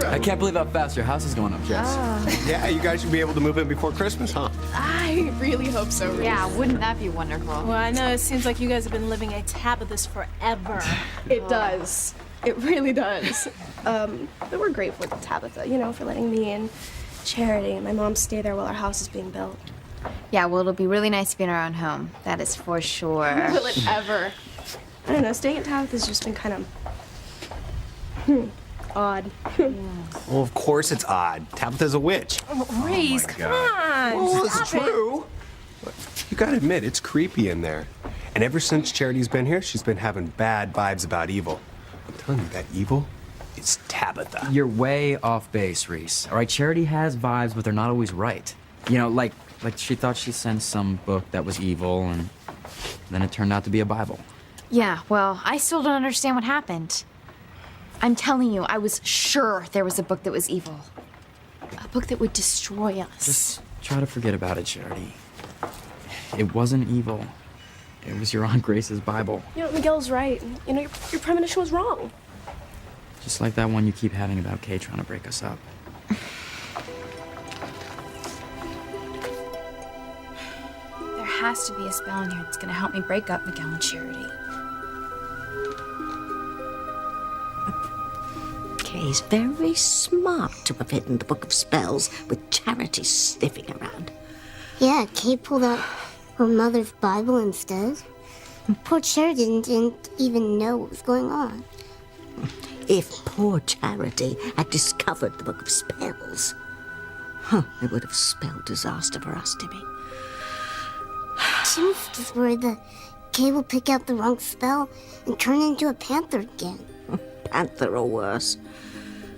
I can't believe how fast your house is going up, Jess. Yeah, you guys should be able to move in before Christmas, huh? I really hope so, Reese. Yeah, wouldn't that be wonderful? Well, I know it seems like you guys have been living a Tabitha's forever. It does. It really does. But we're grateful to Tabitha, you know, for letting me and Charity and my mom stay there while our house is being built. Yeah, well, it'll be really nice to be in our own home. That is for sure. Will it ever? I don't know, staying at Tabitha's just been kind of odd. Well, of course it's odd. Tabitha's a witch. Reese, come on. Well, stop it's true. You gotta admit, it's creepy in there. And ever since Charity's been here, she's been having bad vibes about evil. I'm telling you, that evil is Tabitha. You're way off base, Reese. All right, Charity has vibes, but they're not always right. You know, like she thought she sensed some book that was evil, and then it turned out to be a Bible. Yeah, well, I still don't understand what happened. I'm telling you, I was sure there was a book that was evil. A book that would destroy us. Just try to forget about it, Charity. It wasn't evil. It was your Aunt Grace's Bible. You know, Miguel's right. You know, your premonition was wrong. Just like that one you keep having about Kay trying to break us up. There has to be a spell in here that's gonna help me break up Miguel and Charity. Kay's very smart to have hidden the Book of Spells with Charity sniffing around. Yeah, Kay pulled out her mother's Bible instead. And poor Sheridan didn't even know what was going on. If poor Charity had discovered the Book of Spells, it would have spelled disaster for us, Timmy. Tim's just worried that Kay will pick out the wrong spell and turn into a panther again. Panther or worse.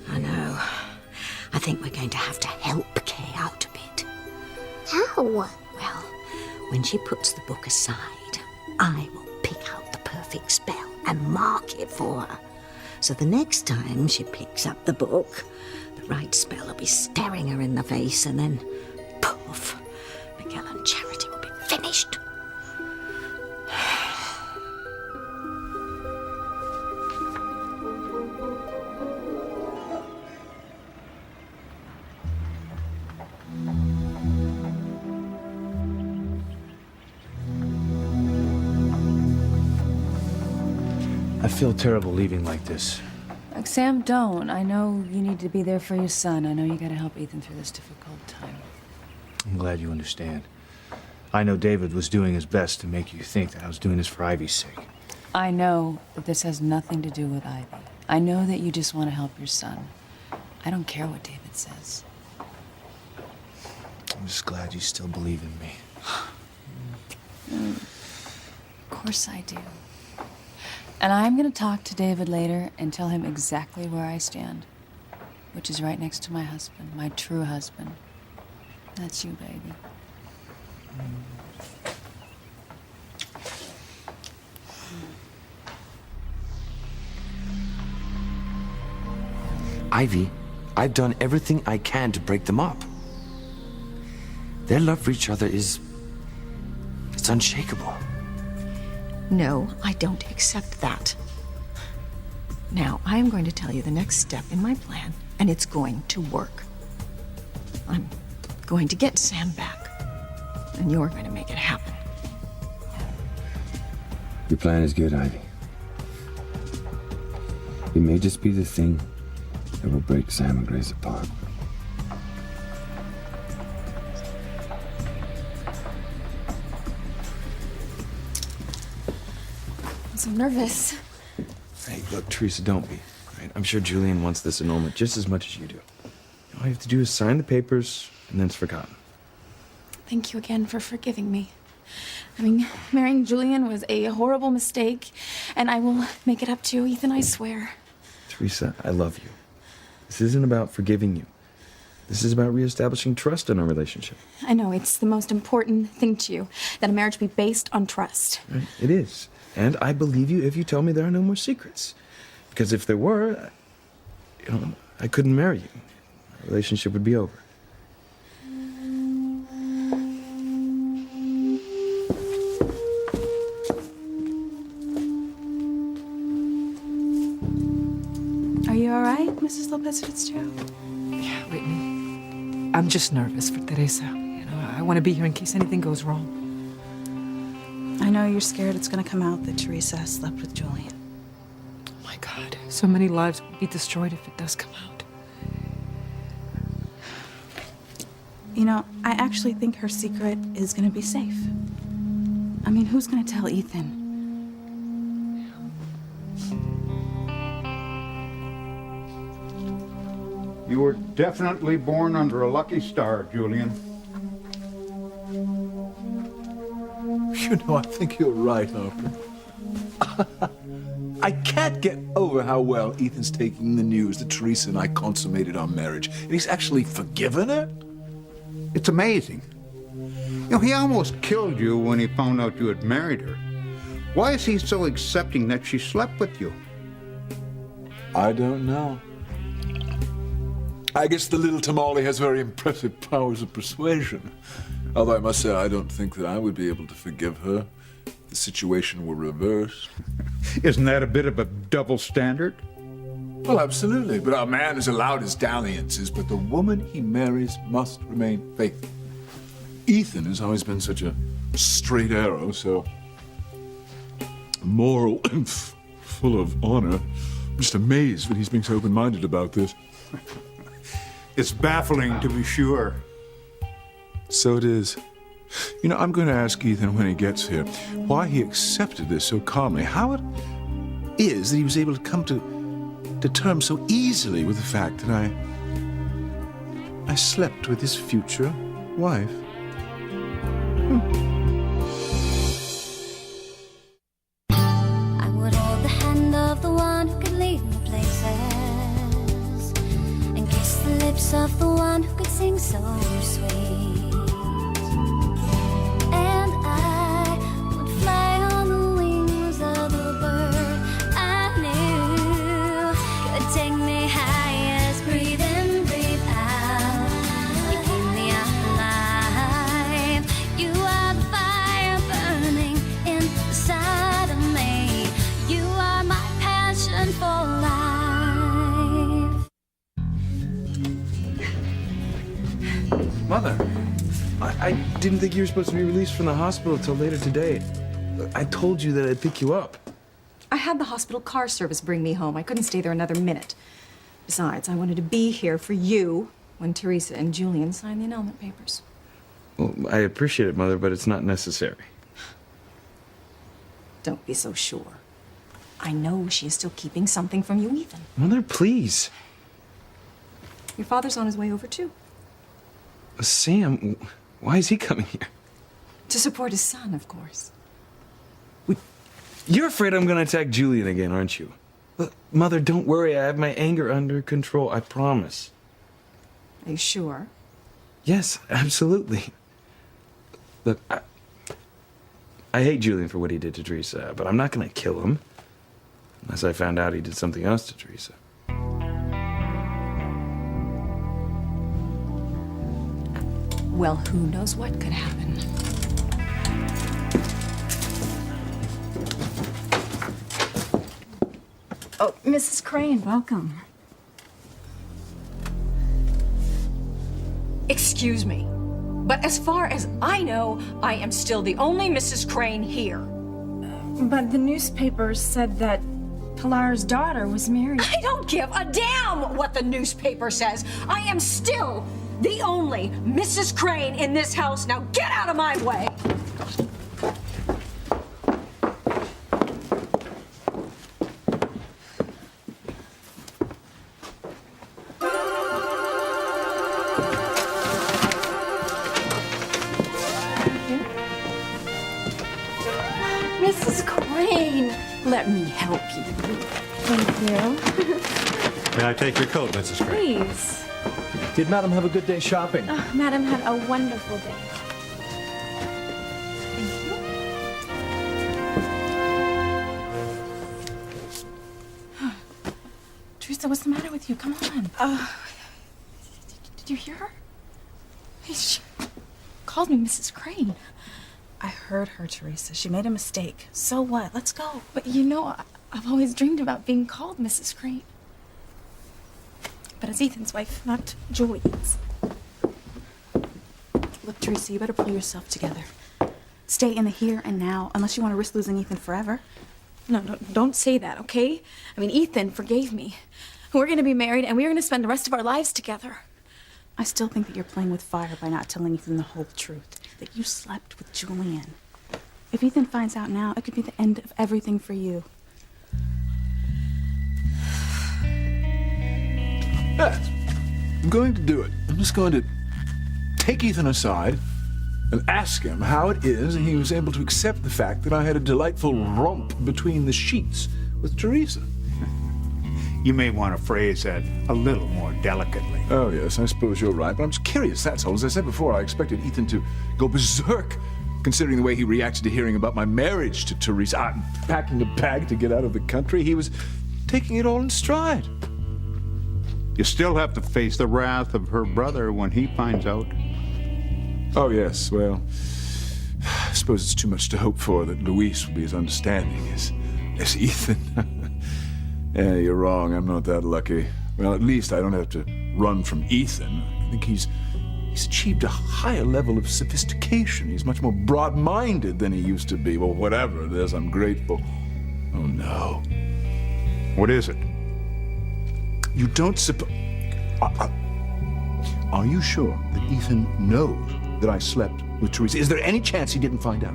I know. I think we're going to have to help Kay out a bit. How? Well, when she puts the book aside, I will pick out the perfect spell and mark it for her. So the next time she picks up the book, the right spell will be staring her in the face, and then poof, Miguel and Charity will be finished. I feel terrible leaving like this. Sam, don't. I know you need to be there for your son. I know you gotta help Ethan through this difficult time. I'm glad you understand. I know David was doing his best to make you think that I was doing this for Ivy's sake. I know that this has nothing to do with Ivy. I know that you just want to help your son. I don't care what David says. I'm just glad you still believe in me. Of course I do. And I'm gonna talk to David later and tell him exactly where I stand, which is right next to my husband, my true husband. That's you, baby. Ivy, I've done everything I can to break them up. Their love for each other it's unshakable. No, I don't accept that. Now, I am going to tell you the next step in my plan, and it's going to work. I'm going to get Sam back, and you're going to make it happen. Your plan is good, Ivy. It may just be the thing that will break Sam and Grace apart. I'm so nervous. Hey, look, Teresa, don't be. Right? I'm sure Julian wants this annulment just as much as you do. All you have to do is sign the papers, and then it's forgotten. Thank you again for forgiving me. I mean, marrying Julian was a horrible mistake, and I will make it up to you, Ethan, I swear. Teresa, I love you. This isn't about forgiving you. This is about reestablishing trust in our relationship. I know, it's the most important thing to you, that a marriage be based on trust. Right? It is. And I believe you if you tell me there are no more secrets. Because if there were, I couldn't marry you. Our relationship would be over. Are you all right? Mrs. Lopez Fitzgerald? Yeah, Whitney. I'm just nervous for Teresa. You know, I want to be here in case anything goes wrong. I know you're scared it's gonna come out that Teresa has slept with Julian. Oh my God, so many lives will be destroyed if it does come out. You know, I actually think her secret is gonna be safe. I mean, who's gonna tell Ethan? You were definitely born under a lucky star, Julian. You know, I think you're right, Harper. I can't get over how well Ethan's taking the news that Teresa and I consummated our marriage. And he's actually forgiven her? It's amazing. You know, he almost killed you when he found out you had married her. Why is he so accepting that she slept with you? I don't know. I guess the little tamale has very impressive powers of persuasion. Although I must say, I don't think that I would be able to forgive her if the situation were reversed. Isn't that a bit of a double standard? Well, absolutely. But a man is allowed his dalliances, but the woman he marries must remain faithful. Ethan has always been such a straight arrow, so moral and full of honor. I'm just amazed that he's being so open-minded about this. It's baffling, to be sure. So it is. You know, I'm going to ask Ethan when he gets here why he accepted this so calmly. How it is that he was able to come to terms so easily with the fact that I slept with his future wife. I would hold the hand of the one who could lead me places and kiss the lips of the one who could sing so sweet. And I would fly on the wings of a bird I knew could take me high. Breathe in, breathe out. You keep me alive. You are the fire burning inside of me. You are my passion for life. Mother, I didn't think you were supposed to be released from the hospital till later today. I told you that I'd pick you up. I had the hospital car service bring me home. I couldn't stay there another minute. Besides, I wanted to be here for you when Teresa and Julian signed the annulment papers. Well, I appreciate it, Mother, but it's not necessary. Don't be so sure. I know she is still keeping something from you, Ethan. Mother, please. Your father's on his way over, too. Sam, why is he coming here? To support his son, of course. You're afraid I'm going to attack Julian again, aren't you? Look, Mother, don't worry. I have my anger under control. I promise. Are you sure? Yes, absolutely. Look, I hate Julian for what he did to Teresa, but I'm not going to kill him unless I found out he did something else to Teresa. Well, who knows what could happen. Oh, Mrs. Crane, welcome. Excuse me, but as far as I know, I am still the only Mrs. Crane here. But the newspapers said that Pilar's daughter was married. I don't give a damn what the newspaper says. I am still the only Mrs. Crane in this house. Now get out of my way. Mrs. Crane, let me help you. Thank you. May I take your coat, Mrs. Crane? Please. Did Madam have a good day shopping? Oh, Madam had a wonderful day. Teresa, what's the matter with you? Come on. Did you hear her? She called me Mrs. Crane. I heard her, Teresa. She made a mistake. So what? Let's go. But you know, I've always dreamed about being called Mrs. Crane. But as Ethan's wife, not Julian's. Look, Teresa, you better pull yourself together. Stay in the here and now, unless you want to risk losing Ethan forever. No, don't say that, okay? I mean, Ethan forgave me. We're going to be married, and we're going to spend the rest of our lives together. I still think that you're playing with fire by not telling Ethan the whole truth, that you slept with Julian. If Ethan finds out now, it could be the end of everything for you. Yes, I'm going to do it. I'm just going to take Ethan aside and ask him how it is he was able to accept the fact that I had a delightful romp between the sheets with Teresa. You may want to phrase that a little more delicately. Oh, yes, I suppose you're right, but I'm just curious, that's all. As I said before, I expected Ethan to go berserk, considering the way he reacted to hearing about my marriage to Teresa. I'm packing a bag to get out of the country. He was taking it all in stride. You still have to face the wrath of her brother when he finds out. Oh, yes, well, I suppose it's too much to hope for that Luis will be as understanding as Ethan. Yeah, you're wrong. I'm not that lucky. Well, at least I don't have to run from Ethan. I think he's achieved a higher level of sophistication. He's much more broad-minded than he used to be. Well, whatever it is, I'm grateful. Oh, no. What is it? You don't suppose... Are you sure that Ethan knows that I slept with Teresa? Is there any chance he didn't find out?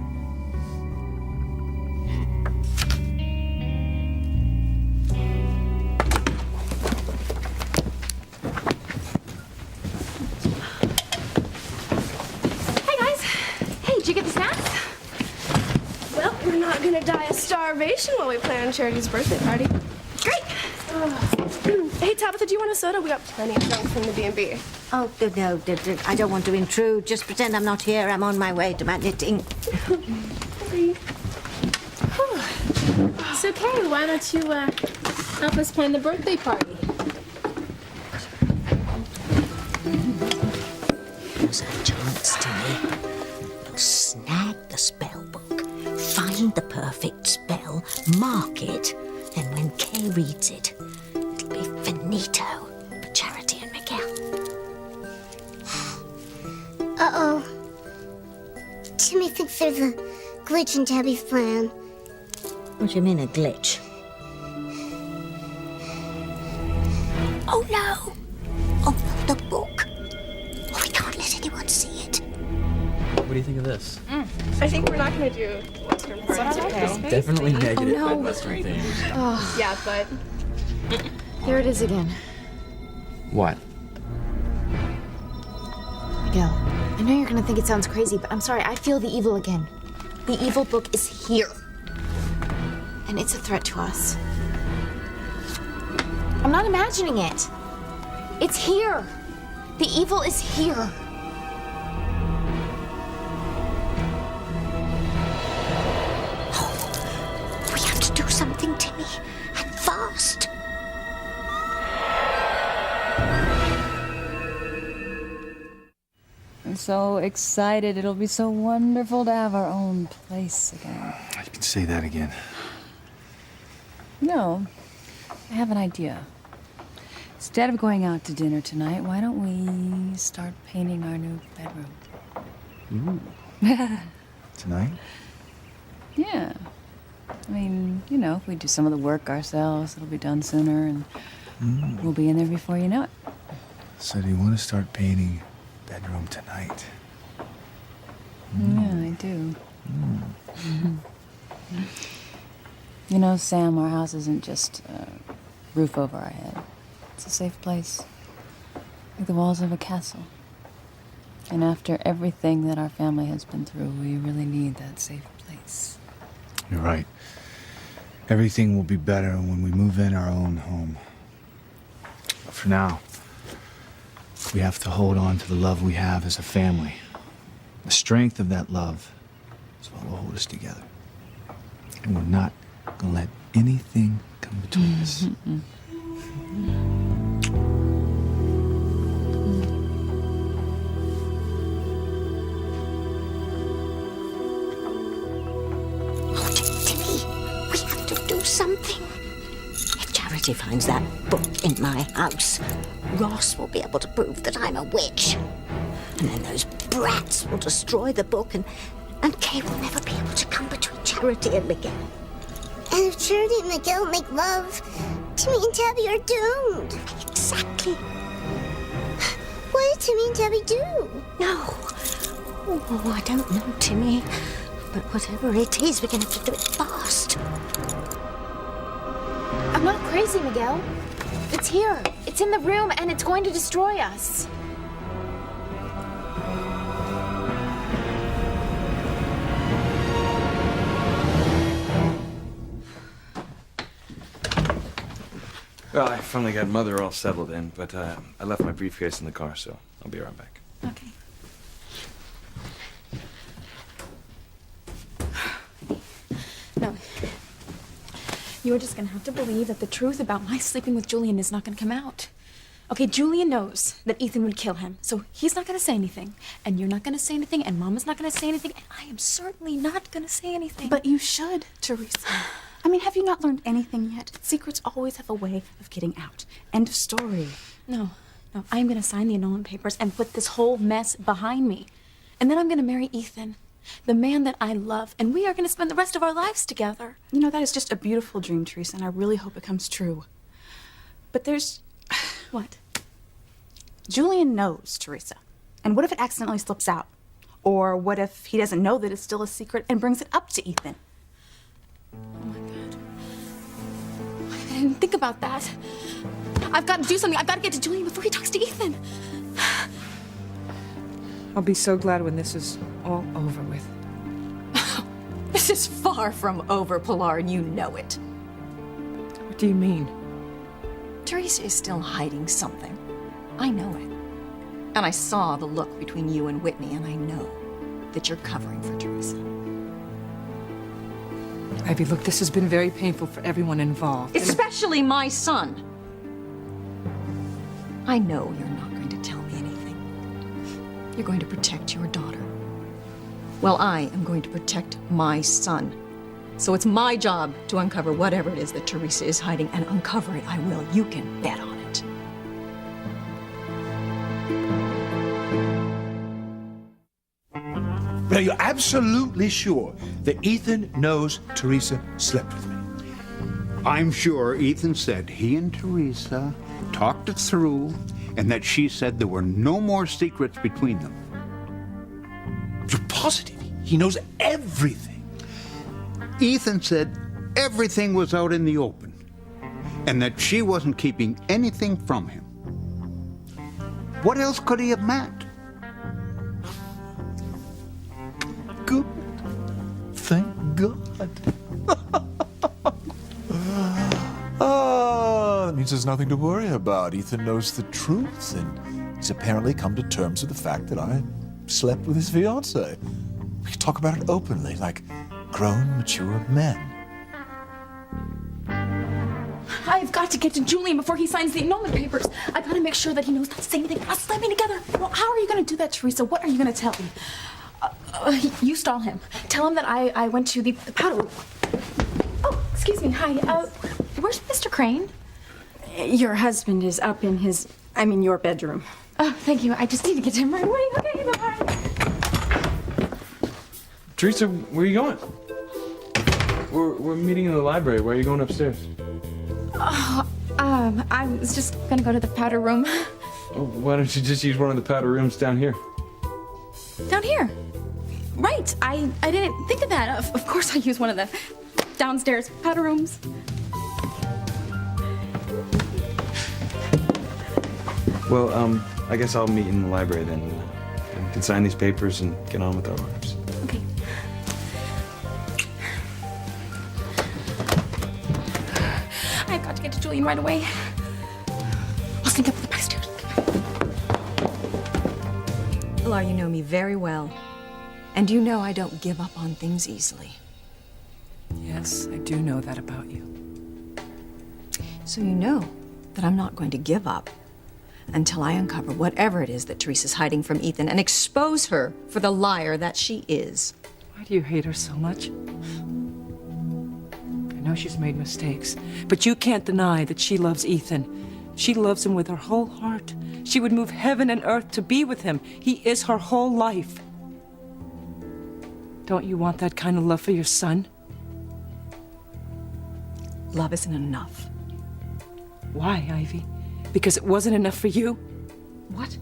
Hey, guys. Hey, did you get the snacks? Well, we're not gonna die of starvation while we plan Charity's birthday party. Great. Hey, Tabitha, do you want a soda? We got plenty of junk from the B&B. Oh, no, I don't want to intrude. Just pretend I'm not here. I'm on my way to my knitting. So, Kay, why don't you help us plan the birthday party? Here's our chance, Timmy. We'll snag the spell book, find the perfect spell, mark it, and when Kay reads it, it'll be finito for Charity and Miguel. Uh-oh. Timmy thinks there's a glitch in Tabby's plan. What do you mean, a glitch? Oh, no! Oh, the book. Oh, we can't let anyone see it. What do you think of this? I think we're not gonna do Western party today. Definitely negative no. by Western themes. Oh, Yeah, but there it is again. What? Miguel, I know you're gonna think it sounds crazy, but I'm sorry, I feel the evil again. The evil book is here. And it's a threat to us. I'm not imagining it. It's here. The evil is here. We have to do something, Timmy, and fast. I'm so excited. It'll be so wonderful to have our own place again. You can say that again. No, I have an idea. Instead of going out to dinner tonight, why don't we start painting our new bedroom? Ooh. Tonight? Yeah. I mean, you know, if we do some of the work ourselves, it'll be done sooner and we'll be in there before you know it. So do you want to start painting bedroom tonight? Yeah, I do. You know, Sam, our house isn't just a roof over our head. It's a safe place. Like the walls of a castle. And after everything that our family has been through, we really need that safe place. You're right. Everything will be better when we move in our own home. But for now, we have to hold on to the love we have as a family. The strength of that love is what will hold us together. And we're not gonna let anything come between us. Timmy, we have to do something. If Charity finds that book in my house, Ross will be able to prove that I'm a witch. And then those brats will destroy the book, and Kay will never be able to come between Charity and Miguel. And if Charity and Miguel make love, Timmy and Tabby are doomed. Exactly. What did Timmy and Tabby do? No. Oh, I don't know, Timmy. But whatever it is, we're going to have to do it fast. I'm not crazy, Miguel. It's here. It's in the room, and it's going to destroy us. Well, I finally got Mother all settled in, but I left my briefcase in the car, so I'll be right back. Okay. No. You're just gonna have to believe that the truth about my sleeping with Julian is not gonna come out. Okay, Julian knows that Ethan would kill him, so he's not gonna say anything. And you're not gonna say anything, and Mama's not gonna say anything, and I am certainly not gonna say anything. But you should, Teresa. I mean, have you not learned anything yet? Secrets always have a way of getting out. End of story. No, I'm gonna sign the annulment papers and put this whole mess behind me. And then I'm gonna marry Ethan, the man that I love, and we are gonna spend the rest of our lives together. You know, that is just a beautiful dream, Teresa, and I really hope it comes true. But there's... What? Julian knows, Teresa. And what if it accidentally slips out? Or what if he doesn't know that it's still a secret and brings it up to Ethan? Oh my God. I didn't think about that. I've got to do something. I've got to get to Julian before he talks to Ethan. I'll be so glad when this is all over with. This is far from over, Pilar, and you know it. What do you mean? Teresa is still hiding something. I know it. And I saw the look between you and Whitney, and I know that you're covering for Teresa. Ivy, look, this has been very painful for everyone involved. Especially my son. I know you're not going to tell me anything. You're going to protect your daughter. Well, I am going to protect my son. So it's my job to uncover whatever it is that Teresa is hiding, and uncover it I will. You can bet on it. But are you absolutely sure that Ethan knows Teresa slept with me? I'm sure Ethan said he and Teresa talked it through, and that she said there were no more secrets between them. You're positive? He knows everything. Ethan said everything was out in the open, and that she wasn't keeping anything from him. What else could he have meant? Good. Thank God. That means there's nothing to worry about. Ethan knows the truth, and he's apparently come to terms with the fact that I slept with his fiancée. We can talk about it openly, like grown, mature men. I've got to get to Julian before he signs the annulment papers. I've got to make sure that he knows not to say anything. Us slamming together. Well, how are you going to do that, Teresa? What are you going to tell him? You stall him. Tell him that I went to the powder room. Oh, excuse me. Hi. Where's Mr. Crane? Your husband is up in your bedroom. Oh, thank you. I just need to get to him right away. Okay, bye-bye. Teresa, where are you going? We're meeting in the library. Why are you going upstairs? I was just gonna go to the powder room. Oh, why don't you just use one of the powder rooms down here? Down here. Right. I didn't think of that. Of course I use one of the downstairs powder rooms. Well, I guess I'll meet in the library then. We can sign these papers and get on with our lives. Okay. I've got to get to Julian right away. I'll sneak up the back stairs. Pilar, you know me very well. And you know I don't give up on things easily. Yes, I do know that about you. So you know that I'm not going to give up until I uncover whatever it is that Teresa's hiding from Ethan and expose her for the liar that she is. Why do you hate her so much? I know she's made mistakes, but you can't deny that she loves Ethan. She loves him with her whole heart. She would move heaven and earth to be with him. He is her whole life. Don't you want that kind of love for your son? Love isn't enough. Why, Ivy? Because it wasn't enough for you? What?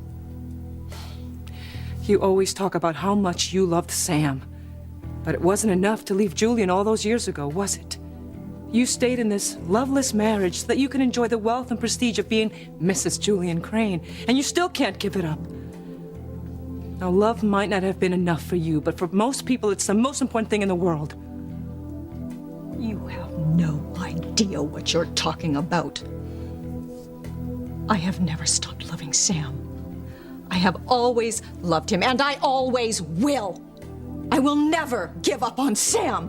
You always talk about how much you loved Sam. But it wasn't enough to leave Julian all those years ago, was it? You stayed in this loveless marriage so that you can enjoy the wealth and prestige of being Mrs. Julian Crane, and you still can't give it up. Now, love might not have been enough for you, but for most people, it's the most important thing in the world. You have no idea what you're talking about. I have never stopped loving Sam. I have always loved him, and I always will. I will never give up on Sam.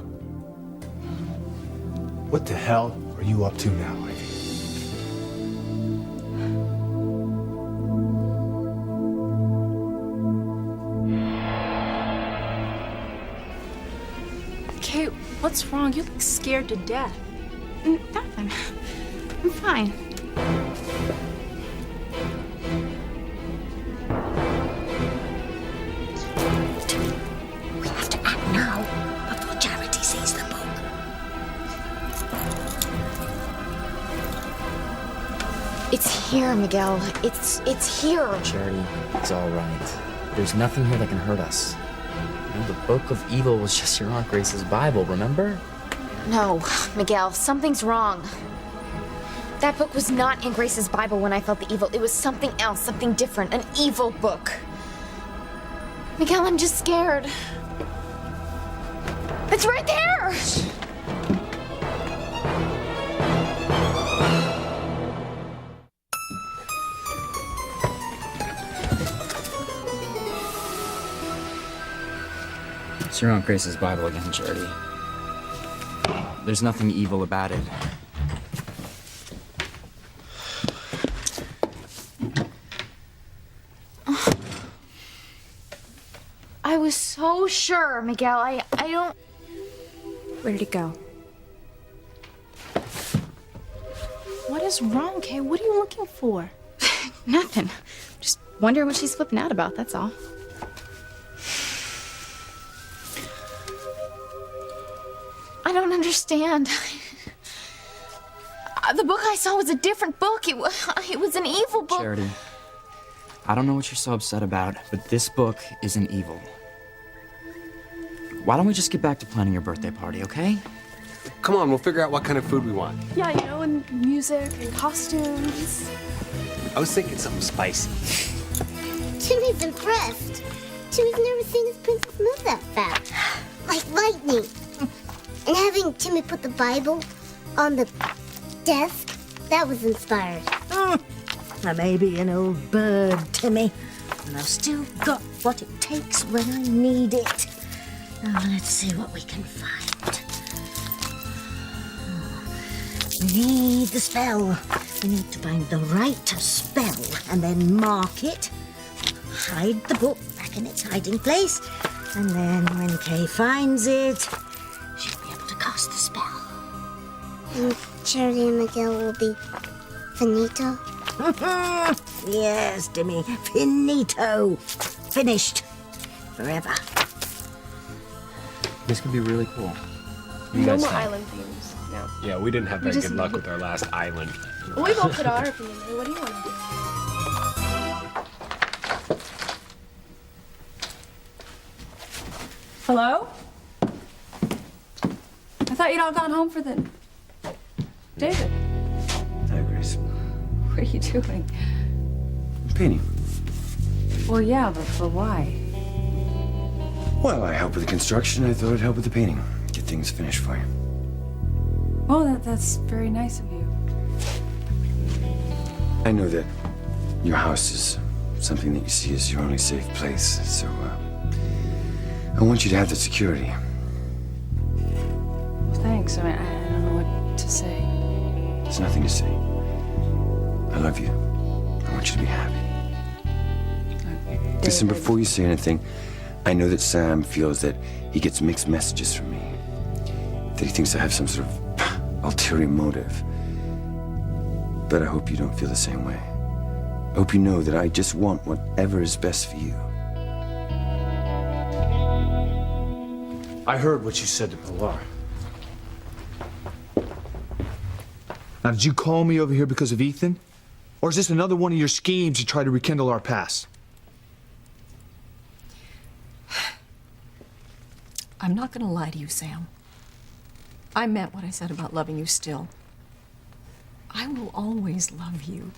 What the hell are you up to now, Ivy? Kate, what's wrong? You look scared to death. Nothing. I'm fine. We have to act now before Charity sees the book. It's here, Miguel. It's here. Charity, it's all right. There's nothing here that can hurt us. You know, the Book of Evil was just your Aunt Grace's Bible, remember? No, Miguel, something's wrong. That book was not in Grace's Bible when I felt the evil. It was something else, something different, an evil book. Miguel, I'm just scared. It's right there! It's your Aunt Grace's Bible again, Charity. There's nothing evil about it. I was so sure, Miguel. I don't... Where did it go? What is wrong, Kay? What are you looking for? Nothing. Just wondering what she's flipping out about, that's all. I don't understand. The book I saw was a different book. It was an evil book. Charity, I don't know what you're so upset about, but this book isn't evil. Why don't we just get back to planning your birthday party, okay? Come on, we'll figure out what kind of food we want. Yeah, you know, and music and costumes. I was thinking something spicy. Timmy's impressed. Timmy's never seen his princess move that fast. Like lightning. And having Timmy put the Bible on the desk, that was inspired. I may be an old bird, Timmy, and I've still got what it takes when I need it. Now, let's see what we can find. We need the spell. We need to find the right spell and then mark it. Hide the book back in its hiding place. And then when Kay finds it, she'll be able to cast the spell. And Charity and Miguel will be finito. Yes, Timmy. Finito. Finished. Forever. This could be really cool. No more island themes. No. Yeah, we didn't have We very just- good luck with our last island. Well, we've all put our opinion in. What do you want to do? Hello? I thought you'd all gone home for the... David, Hi, Grace. what are you doing? Painting. Well, yeah, but why? Well, I help with the construction. I thought I'd help with the painting. Get things finished for you. Oh, that's very nice of you. I know that your house is something that you see as your only safe place, so I want you to have the security. Well, thanks. I mean, I don't know what to say. There's nothing to say. I love you. I want you to be happy. Listen, before you say anything, I know that Sam feels that he gets mixed messages from me. That he thinks I have some sort of ulterior motive. But I hope you don't feel the same way. I hope you know that I just want whatever is best for you. I heard what you said to Pilar. Now, did you call me over here because of Ethan? Or is this another one of your schemes to try to rekindle our past? I'm not gonna lie to you, Sam. I meant what I said about loving you still. I will always love you.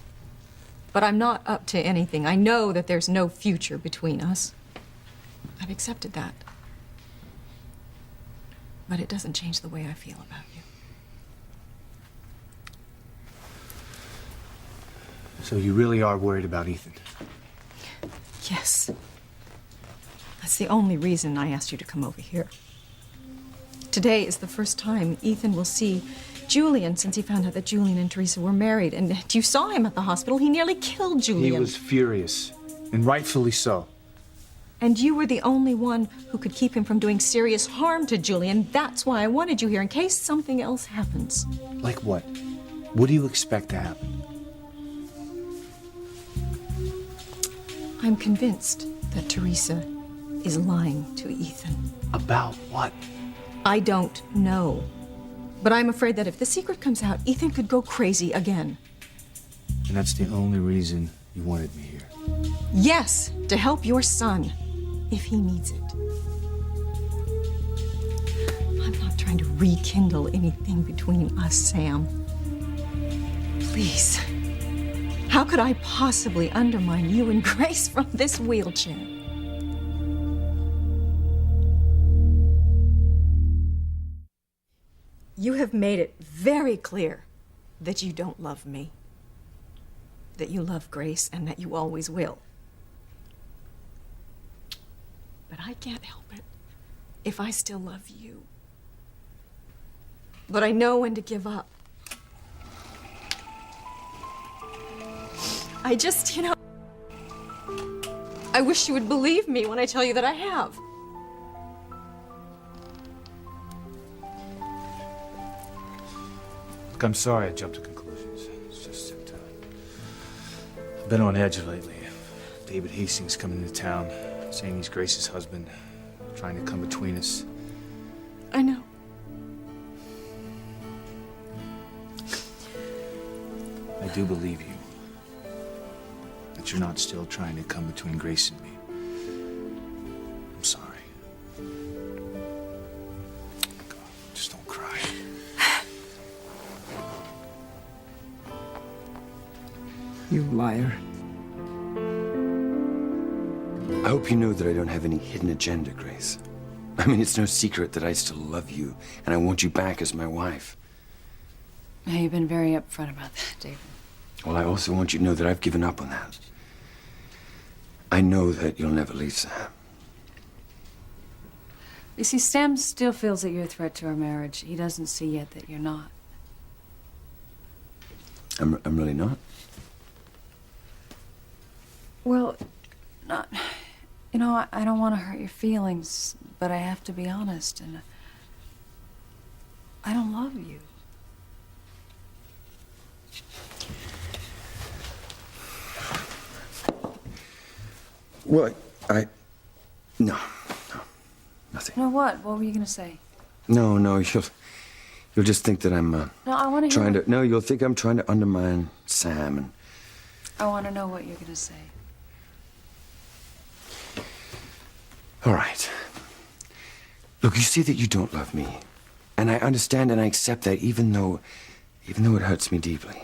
But I'm not up to anything. I know that there's no future between us. I've accepted that. But it doesn't change the way I feel about you. So you really are worried about Ethan? Yes. That's the only reason I asked you to come over here. Today is the first time Ethan will see Julian since he found out that Julian and Teresa were married. And you saw him at the hospital. He nearly killed Julian. He was furious, and rightfully so. And you were the only one who could keep him from doing serious harm to Julian. That's why I wanted you here, in case something else happens. Like what? What do you expect to happen? I'm convinced that Teresa is lying to Ethan. About what? I don't know. But I'm afraid that if the secret comes out, Ethan could go crazy again. And that's the only reason you wanted me here. Yes, to help your son, if he needs it. I'm not trying to rekindle anything between us, Sam. Please. How could I possibly undermine you and Grace from this wheelchair? You have made it very clear that you don't love me, that you love Grace, and that you always will. But I can't help it if I still love you. But I know when to give up. I just, I wish you would believe me when I tell you that I have. Look, I'm sorry I jumped to conclusions. It's just that I've been on edge lately. David Hastings coming into town, saying he's Grace's husband, trying to come between us. I know. I do believe you. That you're not still trying to come between Grace and me. I'm sorry. God, just don't cry. You liar. I hope you know that I don't have any hidden agenda, Grace. I mean, it's no secret that I still love you, and I want you back as my wife. Yeah, you've been very upfront about that, David. Well, I also want you to know that I've given up on that. I know that you'll never leave Sam. You see, Sam still feels that you're a threat to our marriage. He doesn't see yet that you're not. I'm really not. Well, not... I don't want to hurt your feelings, but I have to be honest, and I don't love you. Well, no, nothing. No, what? What were you going to say? No, you'll just think that I'm, No, I want to hear... No, you'll think I'm trying to undermine Sam, and... I want to know what you're going to say. All right. Look, you see that you don't love me. And I understand and I accept that even though it hurts me deeply.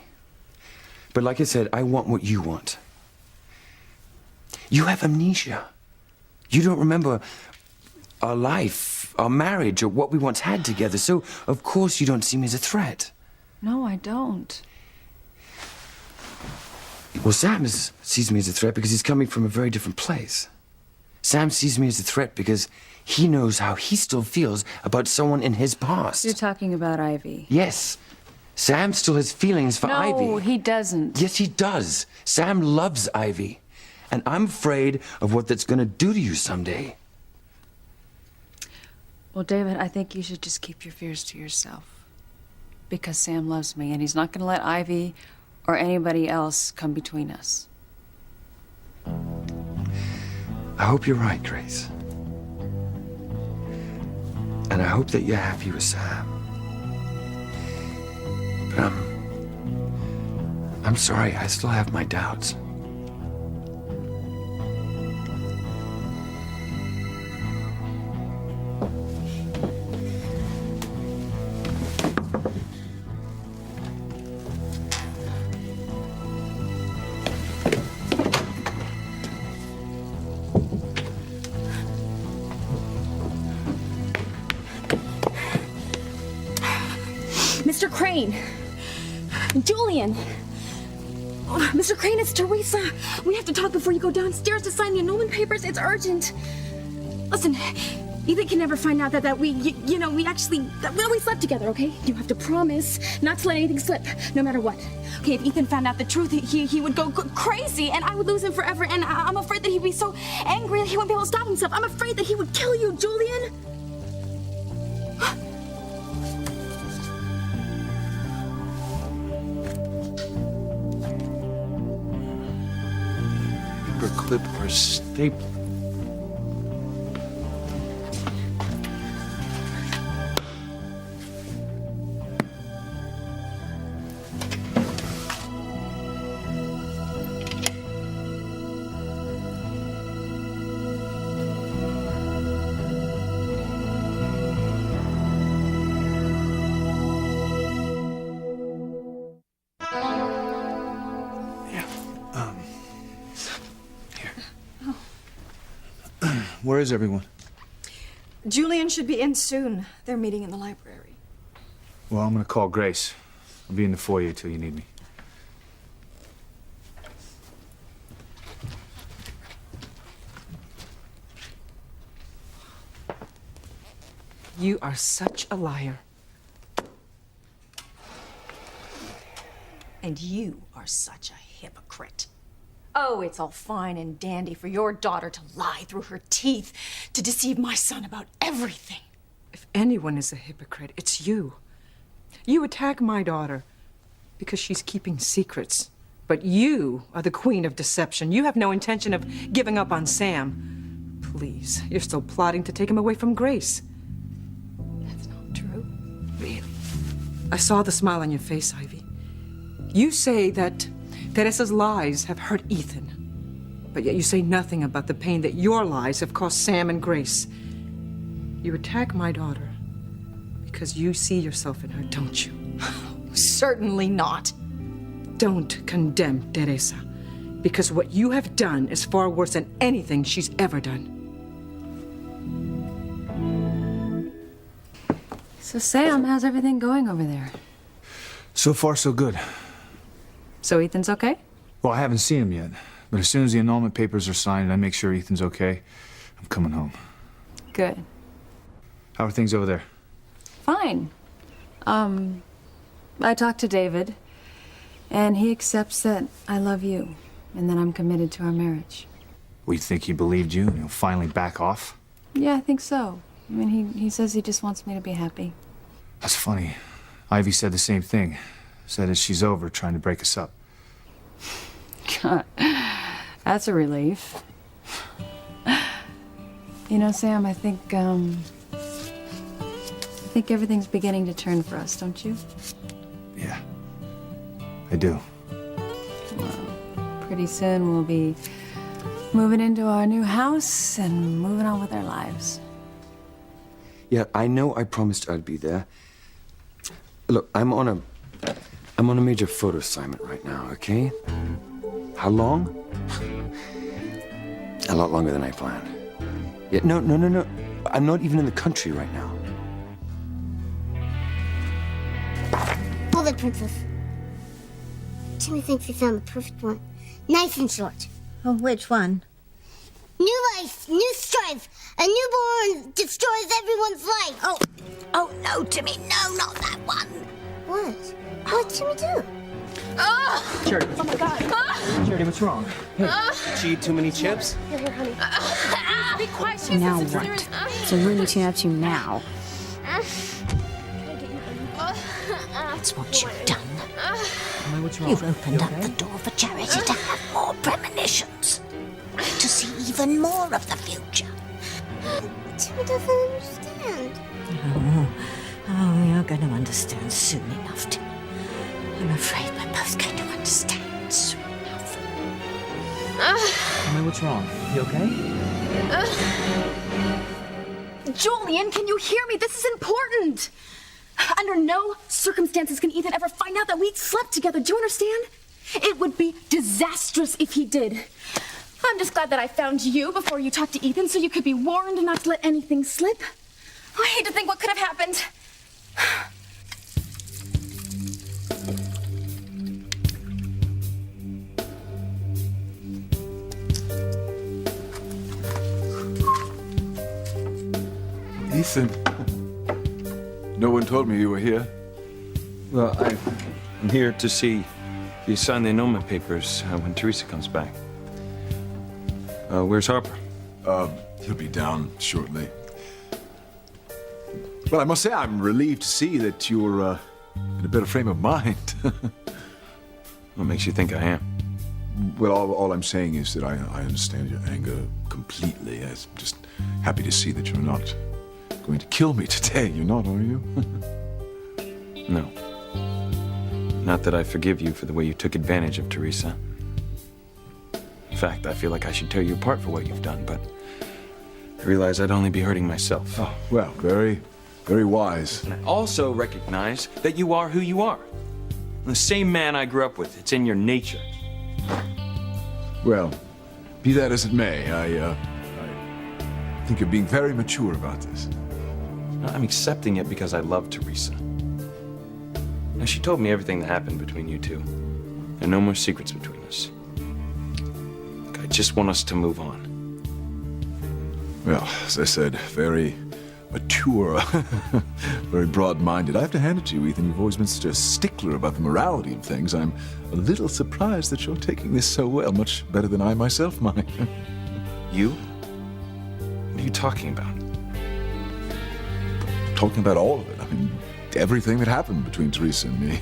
But like I said, I want what you want. You have amnesia. You don't remember our life, our marriage, or what we once had together. So, of course, you don't see me as a threat. No, I don't. Well, Sam sees me as a threat because he's coming from a very different place. Sam sees me as a threat because he knows how he still feels about someone in his past. You're talking about Ivy. Yes. Sam still has feelings for Ivy. No, he doesn't. Yes, he does. Sam loves Ivy. And I'm afraid of what that's going to do to you someday. Well, David, I think you should just keep your fears to yourself. Because Sam loves me, and he's not going to let Ivy or anybody else come between us. I hope you're right, Grace. And I hope that you're happy with Sam. But I'm sorry, I still have my doubts. Mr. Crane! Julian! Mr. Crane, it's Teresa! We have to talk before you go downstairs to sign the annulment papers. It's urgent. Listen, Ethan can never find out that we slept together, okay? You have to promise not to let anything slip, no matter what. Okay, if Ethan found out the truth, he would go crazy, and I would lose him forever, and I'm afraid that he'd be so angry that he wouldn't be able to stop himself. I'm afraid that he would kill you, Julian! Clip or staple. Where is everyone? Julian should be in soon. They're meeting in the library. Well, I'm gonna call Grace. I'll be in the foyer till you need me. You are such a liar. And you are such a hypocrite. Oh, it's all fine and dandy for your daughter to lie through her teeth, to deceive my son about everything. If anyone is a hypocrite, it's you. You attack my daughter because she's keeping secrets. But you are the queen of deception. You have no intention of giving up on Sam. Please, you're still plotting to take him away from Grace. That's not true. Really? I saw the smile on your face, Ivy. You say that Teresa's lies have hurt Ethan, but yet you say nothing about the pain that your lies have caused Sam and Grace. You attack my daughter because you see yourself in her, don't you? Certainly not. Don't condemn Teresa, because what you have done is far worse than anything she's ever done. So, Sam, how's everything going over there? So far, so good. So Ethan's okay? Well, I haven't seen him yet, but as soon as the annulment papers are signed and I make sure Ethan's okay, I'm coming home. Good. How are things over there? Fine. I talked to David, and he accepts that I love you, and that I'm committed to our marriage. We think he believed you and he'll finally back off? Yeah, I think so. I mean, he says he just wants me to be happy. That's funny. Ivy said the same thing. Said that she's over trying to break us up. God, that's a relief. You know, Sam, I think everything's beginning to turn for us, don't you? Yeah, I do. Well, pretty soon we'll be moving into our new house and moving on with our lives. Yeah, I know I promised I'd be there. Look, I'm on a major photo assignment right now, okay? How long? A lot longer than I planned. Yeah, no. I'm not even in the country right now. Hold it, Princess. Timmy thinks he found the perfect one. Nice and short. Oh, which one? New life, new strife. A newborn destroys everyone's life. Oh, no, Timmy, no, not that one. What? What'd Timmy do? Charity. Oh my God. Charity, what's wrong? Hey, did you eat too many chips? Here, honey. Be quiet. Now what? So Looney Tune up to now. That's what you've done. Emily, what's wrong? You've opened You up okay? the door for Charity to have more premonitions, to see even more of the future. Timmy doesn't understand. Oh, you're going to understand soon enough, Timmy. I'm afraid we're both going to understand soon enough. Emily, what's wrong? You okay? Julian, can you hear me? This is important. Under no circumstances can Ethan ever find out that we slept together. Do you understand? It would be disastrous if he did. I'm just glad that I found you before you talked to Ethan so you could be warned not to let anything slip. I hate to think what could have happened. Ethan, no one told me you were here. Well, I'm here to see you sign the annulment papers when Teresa comes back. Where's Harper? He'll be down shortly. Well, I must say I'm relieved to see that you're in a better frame of mind. What makes you think I am? Well, all I'm saying is that I understand your anger completely. I'm just happy to see that you're not going to kill me today. You're not, are you? No. Not that I forgive you for the way you took advantage of Teresa. In fact, I feel like I should tear you apart for what you've done, but I realize I'd only be hurting myself. Oh, well, very, very wise. And I also recognize that you are who you are. The same man I grew up with. It's in your nature. Well, be that as it may, I think you're being very mature about this. I'm accepting it because I love Teresa. Now, she told me everything that happened between you two. There are no more secrets between us. Look, I just want us to move on. Well, as I said, very mature, very broad-minded. I have to hand it to you, Ethan. You've always been such a stickler about the morality of things. I'm a little surprised that you're taking this so well, much better than I myself might. You? What are you talking about? Talking about all of it. I mean, everything that happened between Teresa and me.